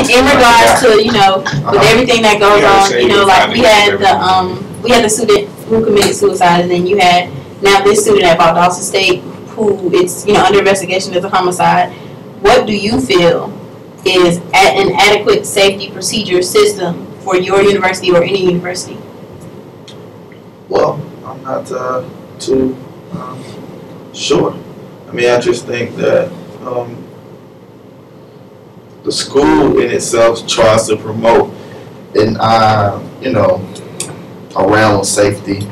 in regards to, you know, with everything that goes on, you know, like we had the student who committed suicide, and then you had now this student at Valdosta State who it's, you know, under investigation as a homicide. What do you feel is an adequate safety procedure system for your university or any university? Well, I'm not too sure. I mean, I just think that the school in itself tries to promote an, you know, around safety,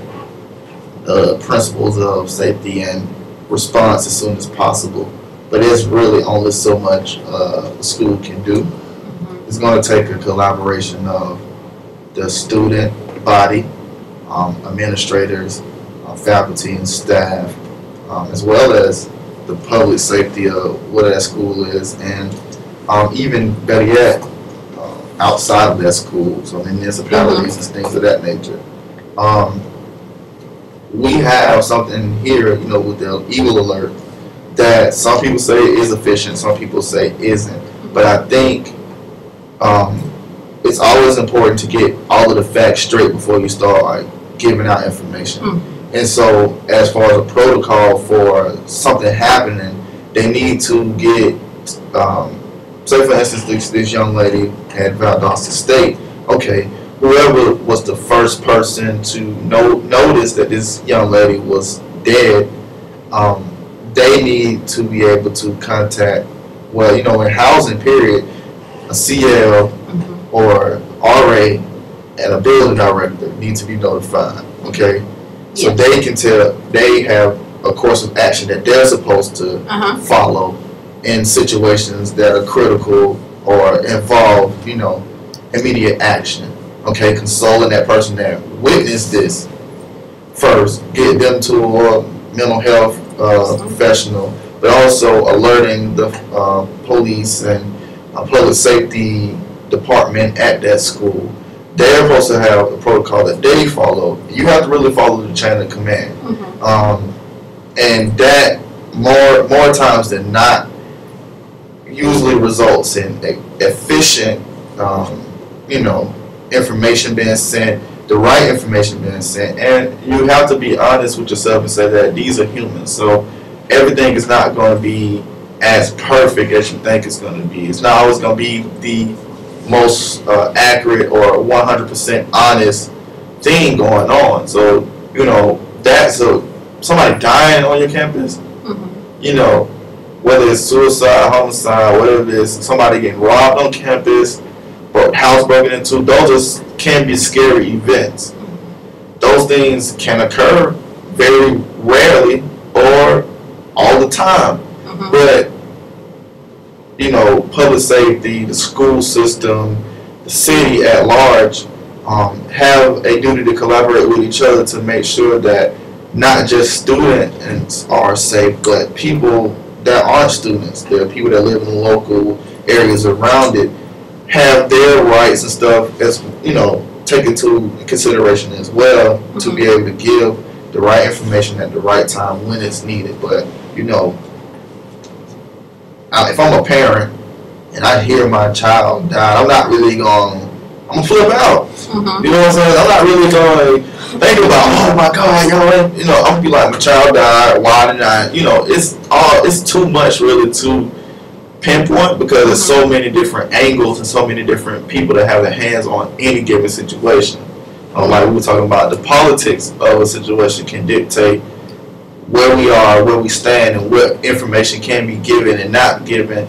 principles of safety and response as soon as possible. But there's really only so much the school can do. It's going to take a collaboration of the student body, administrators, faculty and staff, as well as the public safety of what that school is, and even better yet, outside of that school, so municipalities and things of that nature. We have something here, you know, with the Eagle Alert that some people say is efficient, some people say isn't. But I think it's always important to get all of the facts straight before you start like giving out information. And so, as far as a protocol for something happening, they need to get, say for instance, this young lady at Valdosta State. Okay, whoever was the first person to notice that this young lady was dead, they need to be able to contact, well, you know, in housing period, a CL or RA and a building director need to be notified, okay? So they can tell, they have a course of action that they're supposed to follow in situations that are critical or involve, you know, immediate action, okay? Consoling that person that witnessed this first, get them to a mental health professional, but also alerting the police and public safety department at that school. They're supposed to have a protocol that they follow. You have to really follow the chain of command, and that more times than not usually results in efficient, you know, information being sent, the right information being sent, and you have to be honest with yourself and say that these are humans, so everything is not going to be as perfect as you think it's going to be. It's not always going to be the most accurate or 100% honest thing going on. So, you know, that's somebody dying on your campus, you know, whether it's suicide, homicide, whatever it is, somebody getting robbed on campus, or house broken into, those can be scary events. Those things can occur very rarely or all the time. But, you know, public safety, the school system, the city at large have a duty to collaborate with each other to make sure that not just students are safe, but people that aren't students, the people that live in the local areas around it, have their rights and stuff, as you know, taken into consideration as well, to be able to give the right information at the right time when it's needed. But you know, if I'm a parent and I hear my child die, I'm not really going. I'm gonna flip out. You know what I'm saying? I'm not really going to think about, oh my God, y'all. You know, I'm gonna be like, my child died. Why did I? You know, it's too much really to pinpoint, because there's so many different angles and so many different people that have their hands on any given situation. Like we were talking about, the politics of a situation can dictate where we are, where we stand, and what information can be given and not given,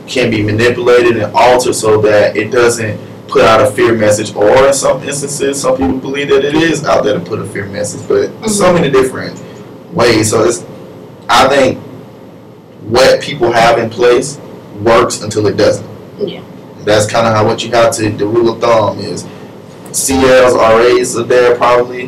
can be manipulated and altered so that it doesn't put out a fear message, or in some instances, some people believe that it is out there to put a fear message, but so many different ways. So I think what people have in place works until it doesn't. Yeah. That's kind of how what you have to, the rule of thumb is CLs, RAs are there probably,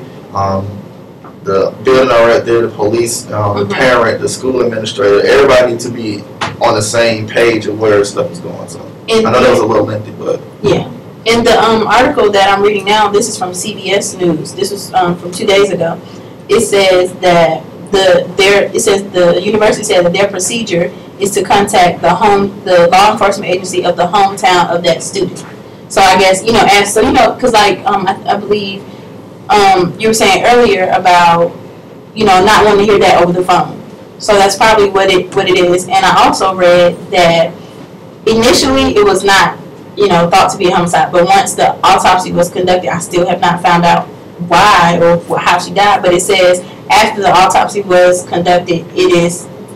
the building are right there, the police, the parent, the school administrator, everybody needs to be on the same page of where stuff is going. So I know that was a little lengthy, but yeah. In the article that I'm reading now, this is from CBS News. This was from 2 days ago. It says that the university said that their procedure is to contact the law enforcement agency of the hometown of that student. So I guess, you know, because like, I believe you were saying earlier about, you know, not wanting to hear that over the phone. So that's probably what it is. And I also read that initially it was not, you know, thought to be a homicide, but once the autopsy was conducted, I still have not found out why or how she died. But it says after the autopsy was conducted,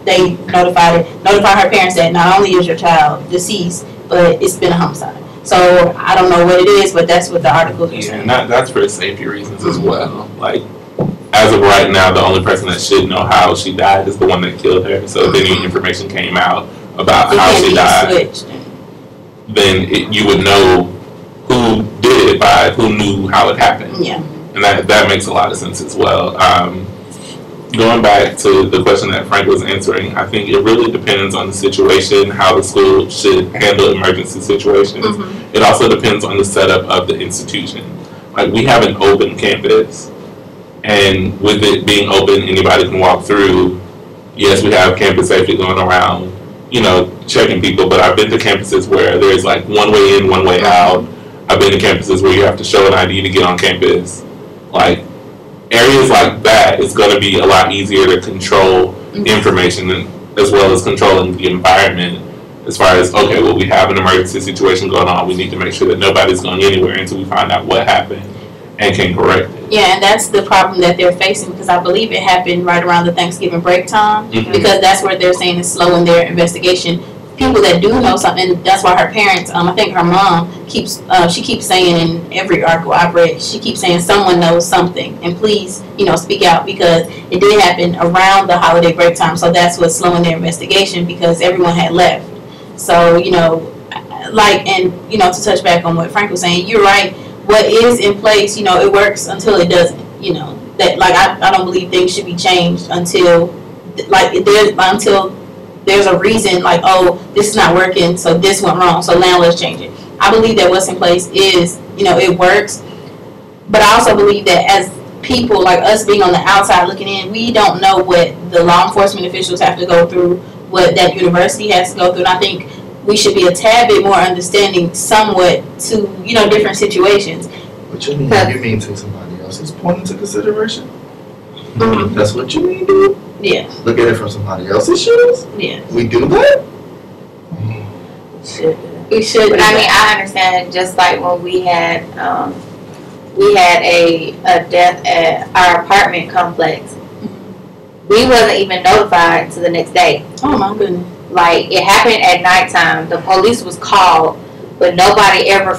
they notify her parents that not only is your child deceased, but it's been a homicide. So I don't know what it is, but that's what the article is saying. Yeah, and that's for safety reasons as well. Like, as of right now, the only person that should know how she died is the one that killed her. So if any information came out about how she died, then you would know who did it by who knew how it happened. Yeah. And that makes a lot of sense as well. Going back to the question that Frank was answering, I think it really depends on the situation, how the school should handle emergency situations. Mm-hmm. It also depends on the setup of the institution. Like, we have an open campus, and with it being open, anybody can walk through. Yes, we have campus safety going around, you know, checking people, but I've been to campuses where there's like one way in, one way out. I've been to campuses where you have to show an ID to get on campus. Like, areas like that, it's going to be a lot easier to control information as well as controlling the environment as far as, okay, well, we have an emergency situation going on. We need to make sure that nobody's going anywhere until we find out what happened and can correct it. Yeah, and that's the problem that they're facing, because I believe it happened right around the Thanksgiving break time, because that's where they're saying is slowing their investigation. People that do know something, that's why her parents, I think her mom keeps saying in every article I've read, she keeps saying someone knows something, and please, you know, speak out, because it did happen around the holiday break time. So that's what's slowing their investigation, because everyone had left. So, you know, like, and, you know, to touch back on what Frank was saying, you're right. What is in place, you know, it works until it doesn't. You know, that, like, I don't believe things should be changed until, like, until there's a reason, like, oh, this is not working, so this went wrong, so now let's change it. I believe that what's in place is, you know, it works. But I also believe that as people, like us being on the outside looking in, we don't know what the law enforcement officials have to go through, what that university has to go through. And I think we should be a tad bit more understanding somewhat to, you know, different situations. What you mean? You mean take somebody else's point into consideration? Mm-hmm. That's what you mean, dude? Yeah. Look at it from somebody else's shoes? Yeah. We do that? We should. But I mean, I understand, just like when we had a death at our apartment complex. We wasn't even notified to the next day. Oh my goodness. Like, it happened at nighttime. The police was called, but nobody ever